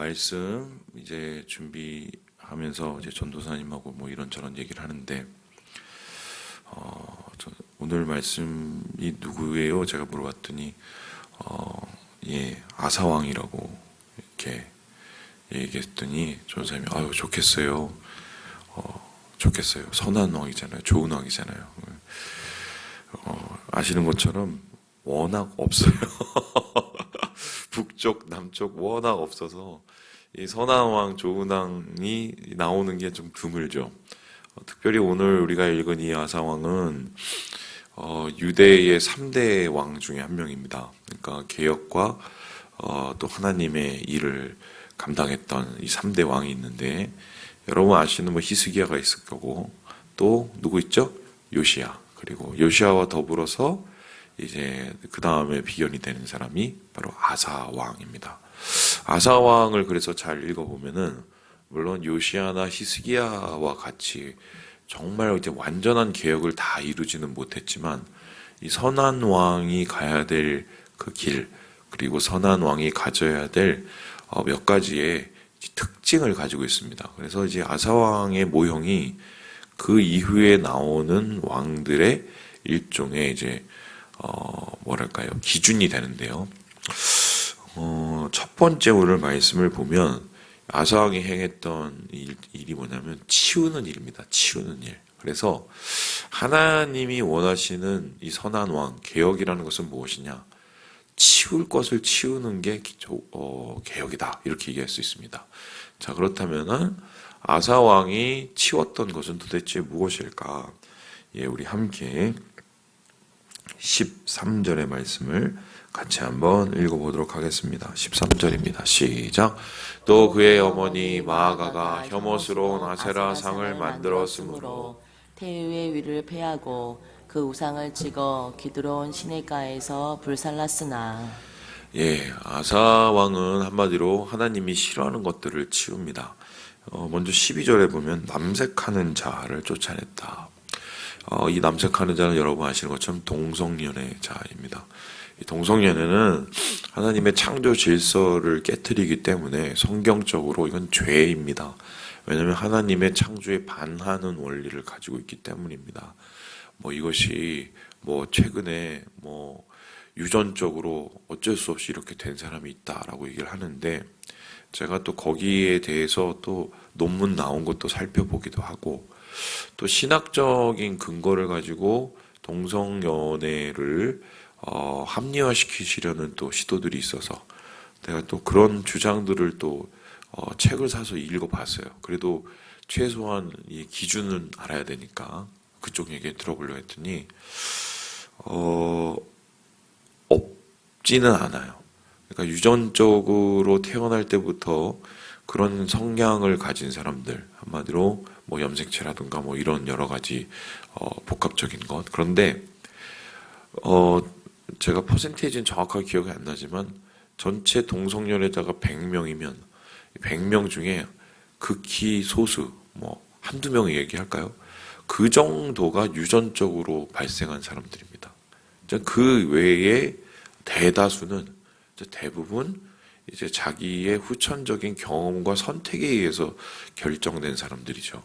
말씀 이제 준비하면서 이제 전도사님하고 뭐 이런저런 얘기를 하는데, 오늘 말씀이 누구예요? 제가 물어봤더니, 예, 아사왕이라고 이렇게 얘기했더니 전도사님이 아유 좋겠어요. 좋겠어요. 선한 왕이잖아요. 좋은 왕이잖아요. 아시는 것처럼 워낙 없어요. 북쪽, 남쪽 워낙 없어서 이 선한 왕, 좋은 왕이 나오는 게 좀 드물죠. 특별히 오늘 우리가 읽은 이 아사왕은 유대의 3대 왕 중에 한 명입니다. 그러니까 개혁과 또 하나님의 일을 감당했던 이 3대 왕이 있는데, 여러분 아시는 뭐 히스기야가 있을 거고, 또 누구 있죠? 요시야. 그리고 요시야와 더불어서 이제 그 다음에 비견이 되는 사람이 바로 아사 왕입니다. 아사 왕을 그래서 잘 읽어보면은 물론 요시야나 히스기야와 같이 정말 이제 완전한 개혁을 다 이루지는 못했지만, 이 선한 왕이 가야 될 그 길, 그리고 선한 왕이 가져야 될 몇 가지의 특징을 가지고 있습니다. 그래서 이제 아사왕의 모형이 그 이후에 나오는 왕들의 일종의 이제 뭐랄까요, 기준이 되는데요. 첫 번째 오늘 말씀을 보면 아사왕이 행했던 일이 뭐냐면 치우는 일입니다. 치우는 일. 그래서 하나님이 원하시는 이 선한 왕, 개혁이라는 것은 무엇이냐? 치울 것을 치우는 게 개혁이다. 이렇게 얘기할 수 있습니다. 자, 그렇다면은 아사왕이 치웠던 것은 도대체 무엇일까? 예, 우리 함께 13절의 말씀을 같이 한번 읽어보도록 하겠습니다. 13절입니다. 시작. 또 그의 어머니 마아가가 혐오스러운 아세라 상을 만들었으므로 태유의 위를 패하고 그 우상을 찍어 기드론 시내가에서 불살랐으나. 예, 아사 왕은 한마디로 하나님이 싫어하는 것들을 치웁니다. 먼저 12절에 보면 남색하는 자를 쫓아냈다. 이 남색하는 자는 여러분 아시는 것처럼 동성연애 자입니다. 이 동성연애는 하나님의 창조 질서를 깨트리기 때문에 성경적으로 이건 죄입니다. 왜냐하면 하나님의 창조에 반하는 원리를 가지고 있기 때문입니다. 이것이 최근에 유전적으로 어쩔 수 없이 이렇게 된 사람이 있다라고 얘기를 하는데, 제가 또 거기에 대해서 또 논문 나온 것도 살펴보기도 하고, 또 신학적인 근거를 가지고 동성연애를 합리화시키시려는 또 시도들이 있어서 내가 또 그런 주장들을 또 책을 사서 읽어봤어요. 그래도 최소한 이 기준은 알아야 되니까 그쪽 얘기 들어보려고 했더니 없지는 않아요. 그러니까 유전적으로 태어날 때부터 그런 성향을 가진 사람들, 한마디로 염색체라든가 이런 여러 가지 복합적인 것. 그런데 제가 퍼센테이지는 정확하게 기억이 안 나지만 전체 동성연애자가 100명이면 100명 중에 극히 소수, 한두 명을 얘기할까요? 그 정도가 유전적으로 발생한 사람들입니다. 그 외에 대다수는 대부분 이제 자기의 후천적인 경험과 선택에 의해서 결정된 사람들이죠.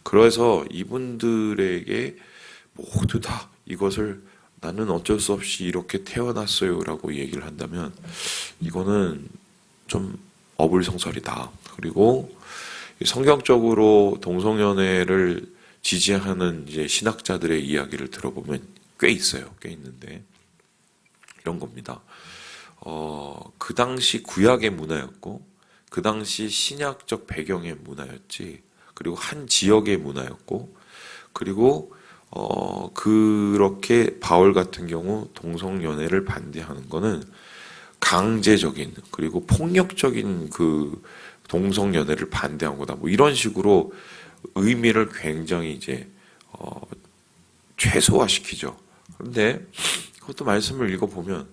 그래서 이분들에게 모두 다 이것을 나는 어쩔 수 없이 이렇게 태어났어요 라고 얘기를 한다면 이거는 좀 어불성설이다. 그리고 성경적으로 동성연애를 지지하는 이제 신학자들의 이야기를 들어보면 꽤 있어요. 꽤 있는데 이런 겁니다. 그 당시 구약의 문화였고, 그 당시 신약적 배경의 문화였지, 그리고 한 지역의 문화였고, 그리고 그렇게 바울 같은 경우 동성연애를 반대하는 거는 강제적인 그리고 폭력적인 그 동성연애를 반대한 거다. 이런 식으로 의미를 굉장히 이제 최소화시키죠. 그런데 그것도 말씀을 읽어보면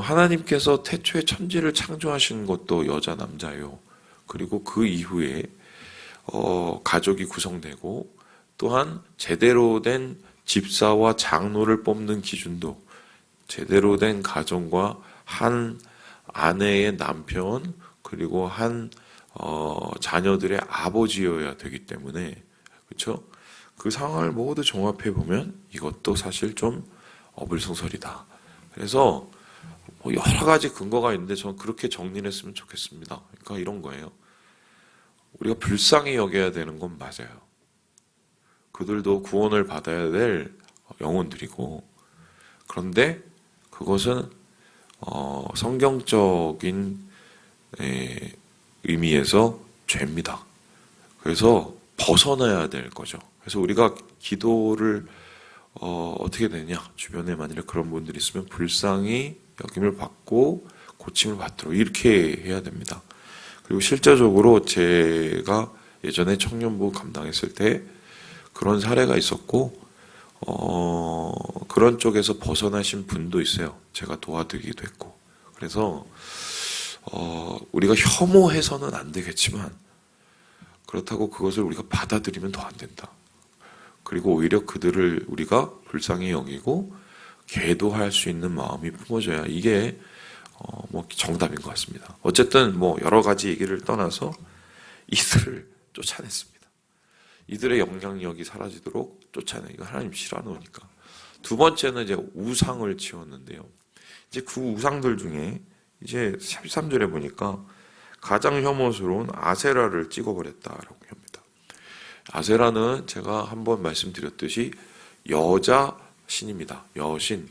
하나님께서 태초에 천지를 창조하신 것도 여자 남자예요. 그리고 그 이후에 가족이 구성되고, 또한 제대로 된 집사와 장로를 뽑는 기준도 제대로 된 가정과 한 아내의 남편, 그리고 자녀들의 아버지여야 되기 때문에, 그렇죠? 그 상황을 모두 종합해 보면 이것도 사실 좀 어불성설이다. 그래서 뭐 여러 가지 근거가 있는데 저는 그렇게 정리를 했으면 좋겠습니다. 그러니까 이런 거예요. 우리가 불쌍히 여겨야 되는 건 맞아요. 그들도 구원을 받아야 될 영혼들이고, 그런데 그것은 성경적인 의미에서 죄입니다. 그래서 벗어나야 될 거죠. 그래서 우리가 기도를 어떻게 되냐, 주변에 만일에 그런 분들이 있으면 불쌍히 여김을 받고 고침을 받도록 이렇게 해야 됩니다. 그리고 실제적으로 제가 예전에 청년부 감당했을 때 그런 사례가 있었고, 그런 쪽에서 벗어나신 분도 있어요. 제가 도와드리기도 했고. 그래서 우리가 혐오해서는 안 되겠지만, 그렇다고 그것을 우리가 받아들이면 더 안 된다. 그리고 오히려 그들을 우리가 불쌍히 여기고 계도할 수 있는 마음이 품어져야 이게 뭐 정답인 것 같습니다. 어쨌든 뭐 여러 가지 얘기를 떠나서 이들을 쫓아냈습니다. 이들의 영향력이 사라지도록 쫓아내. 이거 하나님 싫어하니까. 두 번째는 이제 우상을 치웠는데요. 이제 그 우상들 중에 이제 13절에 보니까 가장 혐오스러운 아세라를 찍어버렸다라고 합니다. 아세라는 제가 한번 말씀드렸듯이 여자 신입니다. 여신.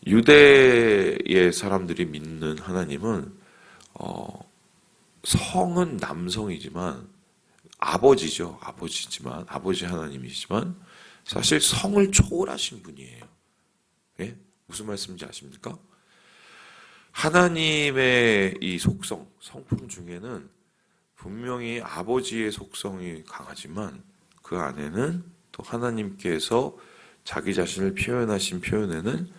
유대의 사람들이 믿는 하나님은 성은 남성이지만 아버지죠. 아버지 하나님이지만 사실 성을 초월하신 분이에요. 예? 무슨 말씀인지 아십니까? 하나님의 이 속성, 성품 중에는 분명히 아버지의 속성이 강하지만 그 안에는 또 하나님께서 자기 자신을 표현하신 표현에는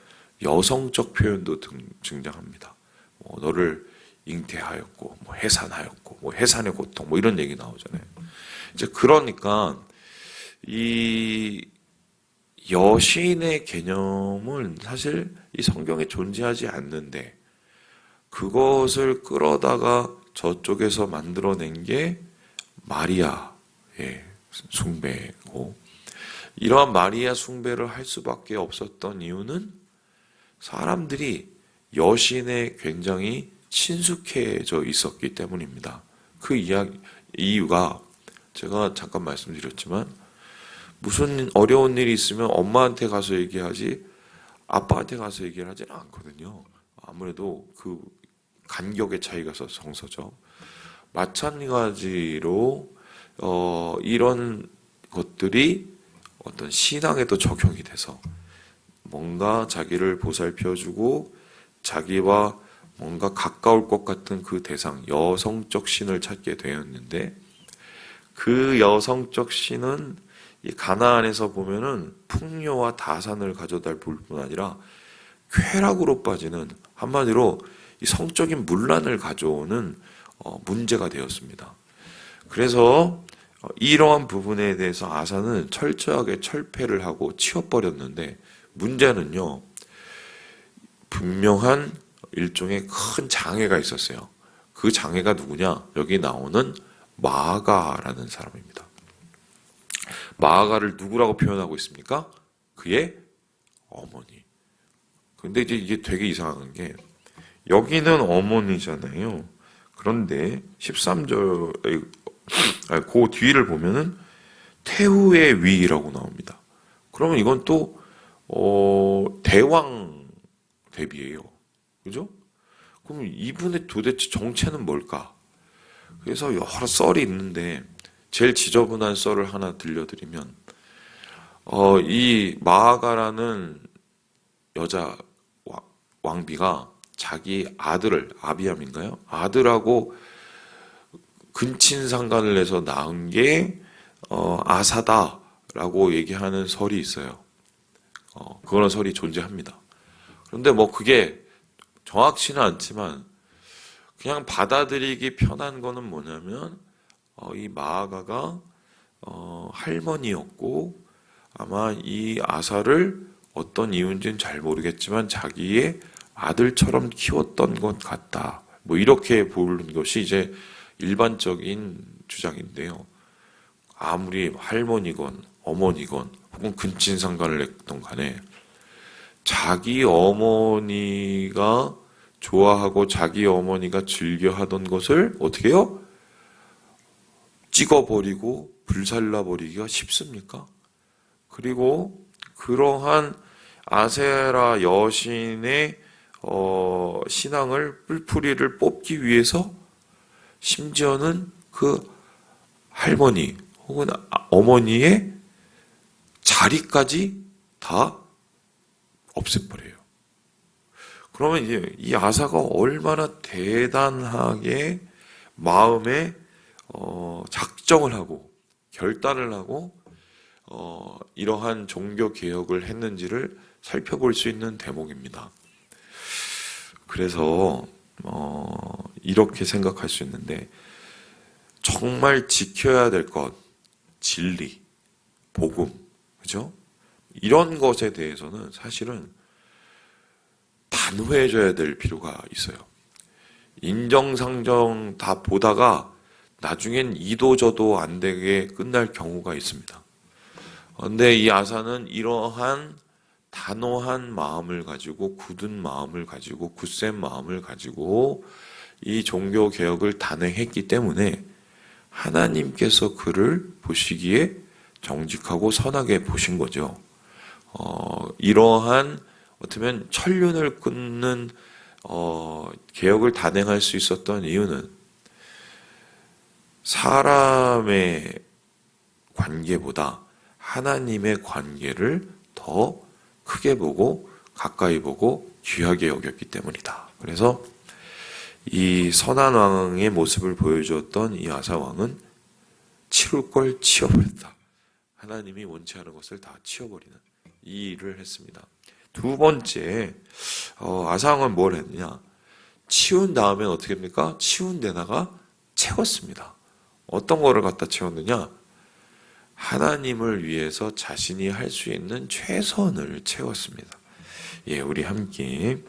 여성적 표현도 등장합니다. 너를 잉태하였고, 해산하였고, 해산의 고통, 이런 얘기 나오잖아요. 이제 그러니까 이 여신의 개념은 사실 이 성경에 존재하지 않는데 그것을 끌어다가 저쪽에서 만들어낸 게 마리아의 숭배고, 이러한 마리아 숭배를 할 수밖에 없었던 이유는 사람들이 여신에 굉장히 친숙해져 있었기 때문입니다. 그 이유가 제가 잠깐 말씀드렸지만 무슨 어려운 일이 있으면 엄마한테 가서 얘기하지 아빠한테 가서 얘기를 하지는 않거든요. 아무래도 그 간격의 차이가 있어서 정서죠. 마찬가지로 이런 것들이 어떤 신앙에도 적용이 돼서 뭔가 자기를 보살펴주고 자기와 뭔가 가까울 것 같은 그 대상, 여성적 신을 찾게 되었는데, 그 여성적 신은 이 가나안에서 보면은 풍요와 다산을 가져다 볼 뿐 아니라 쾌락으로 빠지는, 한마디로 이 성적인 문란을 가져오는 문제가 되었습니다. 그래서 이러한 부분에 대해서 아사는 철저하게 철폐를 하고 치워버렸는데, 문제는요, 분명한 일종의 큰 장애가 있었어요. 그 장애가 누구냐? 여기 나오는 마아가라는 사람입니다. 마아가를 누구라고 표현하고 있습니까? 그의 어머니. 근데 이제 이게 되게 이상한 게, 여기는 어머니잖아요. 그런데 13절, 그 뒤를 보면은 태후의 위라고 나옵니다. 그러면 이건 또 대왕 대비예요. 그죠? 그럼 이분의 도대체 정체는 뭘까? 그래서 여러 썰이 있는데 제일 지저분한 썰을 하나 들려드리면, 이 마아가라는 여자 왕비가 자기 아들을, 아비암인가요? 아들하고 근친상간을 해서 낳은 게 아사다라고 얘기하는 설이 있어요. 그런 설이 존재합니다. 그런데 뭐 그게 정확치는 않지만 그냥 받아들이기 편한 거는 뭐냐면 이 마아가가 할머니였고, 아마 이 아사를 어떤 이유인지는 잘 모르겠지만 자기의 아들처럼 키웠던 것 같다. 뭐 이렇게 보는 것이 이제 일반적인 주장인데요. 아무리 할머니건 어머니건 혹은 근친상간을 했던 간에 자기 어머니가 좋아하고 자기 어머니가 즐겨하던 것을 어떻게 해요? 찍어버리고 불살라버리기가 쉽습니까? 그리고 그러한 아세라 여신의 신앙을 뿔풀이를 뽑기 위해서 심지어는 그 할머니 혹은 어머니의 자리까지 다 없애버려요. 그러면 이제 이 아사가 얼마나 대단하게 마음에 작정을 하고 결단을 하고 이러한 종교 개혁을 했는지를 살펴볼 수 있는 대목입니다. 그래서 이렇게 생각할 수 있는데 정말 지켜야 될 것, 진리, 복음, 그죠? 이런 것에 대해서는 사실은 단호해져야 될 필요가 있어요. 인정상정 다 보다가 나중엔 이도저도 안 되게 끝날 경우가 있습니다. 그런데 이 아사는 이러한 단호한 마음을 가지고 굳은 마음을 가지고 굳센 마음을 가지고 이 종교 개혁을 단행했기 때문에 하나님께서 그를 보시기에 정직하고 선하게 보신 거죠. 이러한 어쩌면 천륜을 끊는 개혁을 단행할 수 있었던 이유는 사람의 관계보다 하나님의 관계를 더 크게 보고 가까이 보고 귀하게 여겼기 때문이다. 그래서 이 선한 왕의 모습을 보여주었던 이 아사 왕은 치울 걸 치워버렸다. 하나님이 원치 않은 것을 다 치워버리는 이 일을 했습니다. 두 번째, 아사 왕은 뭘 했느냐? 치운 다음엔 어떻게 합니까? 치운 데다가 채웠습니다. 어떤 거를 갖다 채웠느냐? 하나님을 위해서 자신이 할 수 있는 최선을 채웠습니다. 예, 우리 함께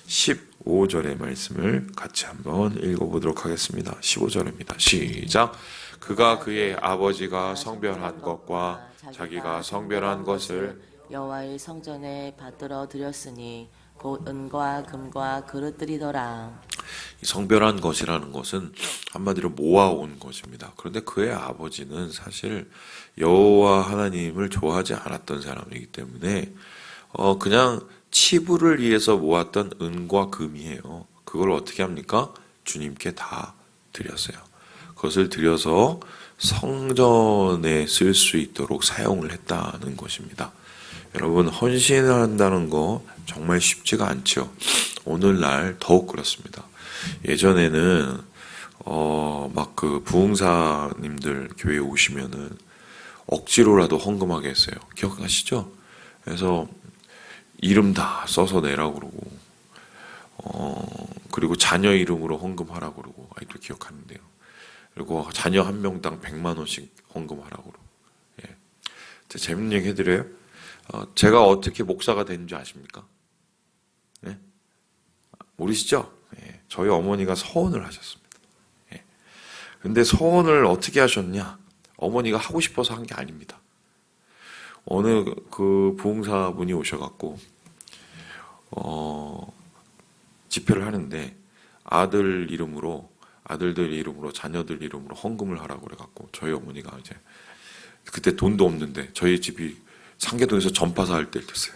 15절의 말씀을 같이 한번 읽어보도록 하겠습니다. 15절입니다. 시작. 그가 그의 아버지가 성별한 것과 자기가 성별한 것을 여호와의 성전에 받들어 드렸으니 곧 은과 금과 그릇들이더라. 이 성별한 것이라는 것은 한마디로 모아온 것입니다. 그런데 그의 아버지는 사실 여호와 하나님을 좋아하지 않았던 사람이기 때문에 그냥 치부를 위해서 모았던 은과 금이에요. 그걸 어떻게 합니까? 주님께 다 드렸어요. 그것을 드려서 성전에 쓸 수 있도록 사용을 했다는 것입니다. 여러분, 헌신을 한다는 거 정말 쉽지가 않죠. 오늘날 더욱 그렇습니다. 예전에는 막 그 부흥사님들 교회에 오시면은 억지로라도 헌금하게 했어요. 기억하시죠? 그래서 이름 다 써서 내라고 그러고 그리고 자녀 이름으로 헌금하라고 그러고 아직도 기억하는데요. 그리고 자녀 한 명당 100만 원씩 헌금하라고 그러고. 예. 재밌는 얘기 해드려요. 제가 어떻게 목사가 됐는지 아십니까? 예? 모르시죠? 예. 저희 어머니가 서원을 하셨습니다. 예. 근데 서원을 어떻게 하셨냐? 어머니가 하고 싶어서 한 게 아닙니다. 어느 그 부흥사분이 오셔갖고 집회를 하는데 아들들 이름으로 자녀들 이름으로 헌금을 하라고 그래갖고 저희 어머니가 이제 그때 돈도 없는데 저희 집이 상계동에서 전파사 할 때였어요.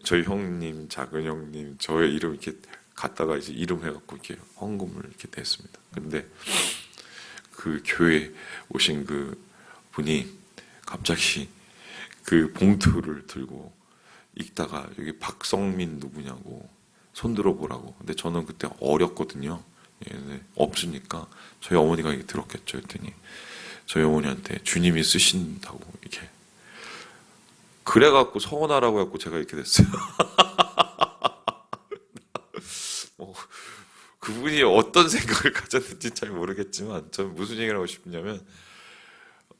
저희 형님, 작은 형님, 저의 이름 이렇게 갖다가 이제 이름 해갖고 이렇게 헌금을 이렇게 냈습니다. 근데 그 교회 오신 그 분이 갑자기 그 봉투를 들고 읽다가 여기 박성민 누구냐고 손들어 보라고. 근데 저는 그때 어렸거든요. 예, 없으니까 저희 어머니가 이게 들었겠죠. 했더니 저희 어머니한테 주님이 쓰신다고 이렇게 그래갖고 서원하라고 해갖고 제가 이렇게 됐어요. 그분이 어떤 생각을 가졌는지 잘 모르겠지만 저는 무슨 얘기를 하고 싶냐면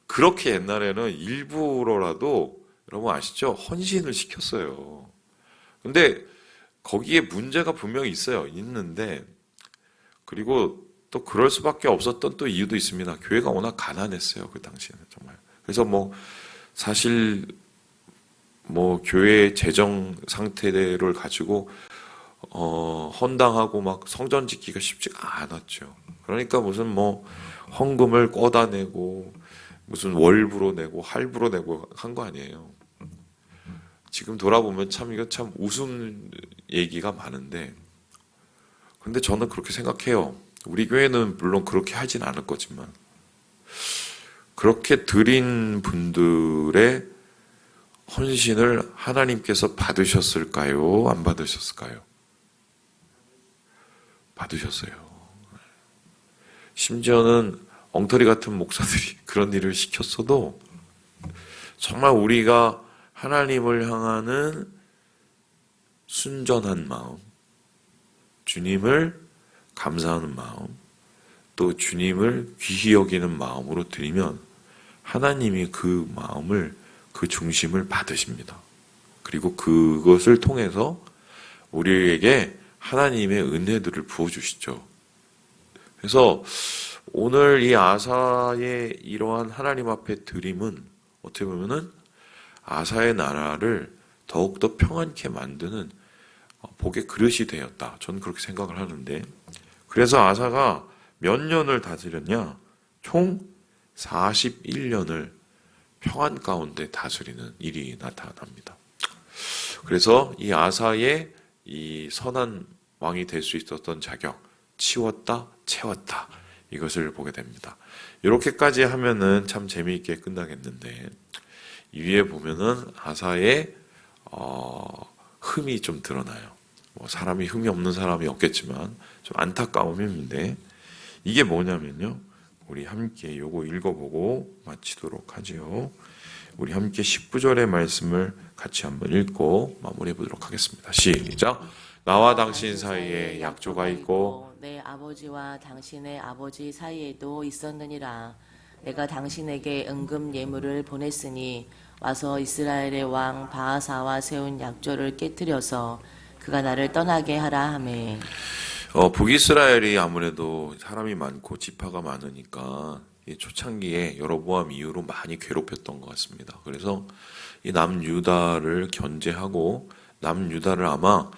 그렇게 옛날에는 일부러라도 여러분 아시죠? 헌신을 시켰어요. 근데 거기에 문제가 분명히 있어요. 있는데 그리고 또 그럴 수밖에 없었던 또 이유도 있습니다. 교회가 워낙 가난했어요. 그 당시에는 정말. 그래서 뭐 사실 뭐 교회 재정 상태를 가지고 헌당하고 막 성전 짓기가 쉽지가 않았죠. 그러니까 무슨 뭐 헌금을 꿔다 내고 무슨 월부로 내고 할부로 내고 한 거 아니에요. 지금 돌아보면 참 이거 참 웃음 얘기가 많은데 근데 저는 그렇게 생각해요. 우리 교회는 물론 그렇게 하진 않을 거지만 그렇게 드린 분들의 헌신을 하나님께서 받으셨을까요? 안 받으셨을까요? 받으셨어요. 심지어는 엉터리 같은 목사들이 그런 일을 시켰어도 정말 우리가 하나님을 향하는 순전한 마음, 주님을 감사하는 마음, 또 주님을 귀히 여기는 마음으로 드리면 하나님이 그 마음을, 그 중심을 받으십니다. 그리고 그것을 통해서 우리에게 하나님의 은혜들을 부어주시죠. 그래서 오늘 이 아사의 이러한 하나님 앞에 드림은 어떻게 보면은 아사의 나라를 더욱더 평안케 만드는 복의 그릇이 되었다. 저는 그렇게 생각을 하는데 그래서 아사가 몇 년을 다스렸냐? 총 41년을 평안 가운데 다스리는 일이 나타납니다. 그래서 이 아사의 이 선한 왕이 될 수 있었던 자격, 치웠다, 채웠다. 이것을 보게 됩니다. 이렇게까지 하면은 참 재미있게 끝나겠는데 이 위에 보면은 아사의 흠이 좀 드러나요. 뭐 사람이 흠이 없는 사람이 없겠지만 좀 안타까운 흠인데 이게 뭐냐면요. 우리 함께 요거 읽어보고 마치도록 하지요. 우리 함께 19절의 말씀을 같이 한번 읽고 마무리해 보도록 하겠습니다. 시작. 나와 당신 사이에 약조가 있고 내 아버지와 당신의 아버지 사이에도 있었느니라. 내가 당신에게 은금 예물을 보냈으니 와서 이스라엘의 왕 바하사와 세운 약조를 깨뜨려서 그가 나를 떠나게 하라 하매. 북이스라엘이 아무래도 사람이 많고 지파가 많으니까 이 초창기에 여로보암 이후로 많이 괴롭혔던 것 같습니다. 그래서 이 남유다를 견제하고 남유다를 아마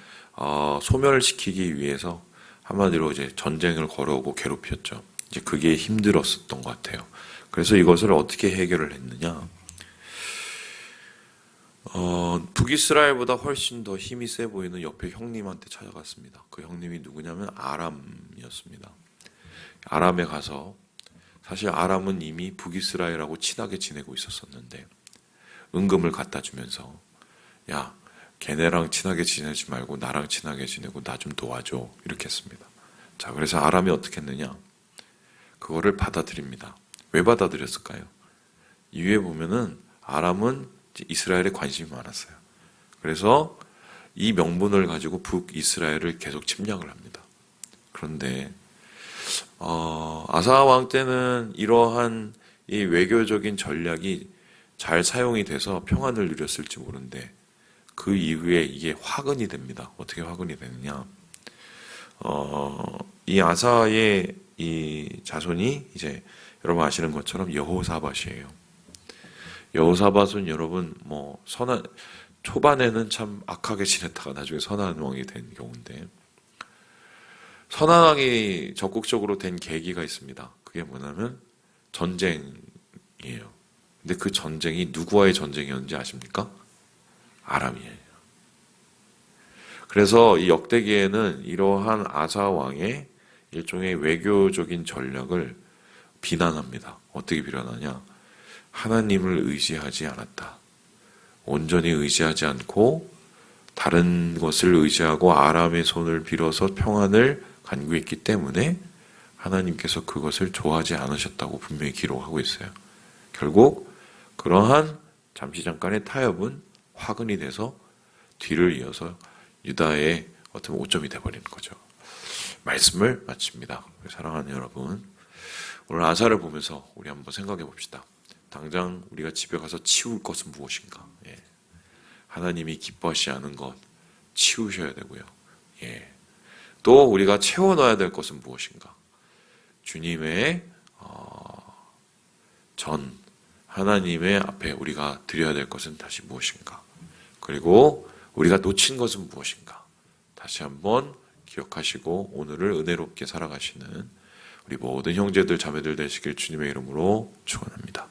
소멸시키기 위해서 한마디로 이제 전쟁을 걸어오고 괴롭혔죠. 이제 그게 힘들었었던 것 같아요. 그래서 이것을 어떻게 해결을 했느냐? 북이스라엘보다 훨씬 더 힘이 세 보이는 옆에 형님한테 찾아갔습니다. 그 형님이 누구냐면 아람이었습니다. 아람에 가서 사실 아람은 이미 북이스라엘하고 친하게 지내고 있었었는데 은금을 갖다 주면서 야, 걔네랑 친하게 지내지 말고 나랑 친하게 지내고 나 좀 도와줘 이렇게 했습니다. 자, 그래서 아람이 어떻게 했느냐? 그거를 받아들입니다. 왜 받아들였을까요? 이 위에 보면은 아람은 이스라엘에 관심이 많았어요. 그래서 이 명분을 가지고 북이스라엘을 계속 침략을 합니다. 그런데 아사 왕 때는 이러한 이 외교적인 전략이 잘 사용이 돼서 평안을 누렸을지 모르는데 그 이후에 이게 화근이 됩니다. 어떻게 화근이 되느냐? 이 아사의 이 자손이 이제 여러분 아시는 것처럼 여호사밧이에요. 여호사밧은 여러분 뭐 선한 초반에는 참 악하게 지냈다가 나중에 선한 왕이 된 경우인데 선한 왕이 적극적으로 된 계기가 있습니다. 그게 뭐냐면 전쟁이에요. 근데 그 전쟁이 누구와의 전쟁이었는지 아십니까? 아람이에요. 그래서 이 역대기에는 이러한 아사 왕의 일종의 외교적인 전략을 비난합니다. 어떻게 비난하냐? 하나님을 의지하지 않았다. 온전히 의지하지 않고 다른 것을 의지하고 아람의 손을 빌어서 평안을 간구했기 때문에 하나님께서 그것을 좋아하지 않으셨다고 분명히 기록하고 있어요. 결국 그러한 잠시 잠깐의 타협은 화근이 돼서 뒤를 이어서 유다의 어떤 오점이 돼버리는 거죠. 말씀을 마칩니다. 사랑하는 여러분, 오늘 아사를 보면서 우리 한번 생각해 봅시다. 당장 우리가 집에 가서 치울 것은 무엇인가? 하나님이 기뻐하시지 않은 것, 치우셔야 되고요. 예. 또 우리가 채워 넣어야 될 것은 무엇인가? 주님의 전 하나님의 앞에 우리가 드려야 될 것은 다시 무엇인가? 그리고 우리가 놓친 것은 무엇인가? 다시 한번 기억하시고 오늘을 은혜롭게 살아가시는 우리 모든 형제들 자매들 되시길 주님의 이름으로 축원합니다.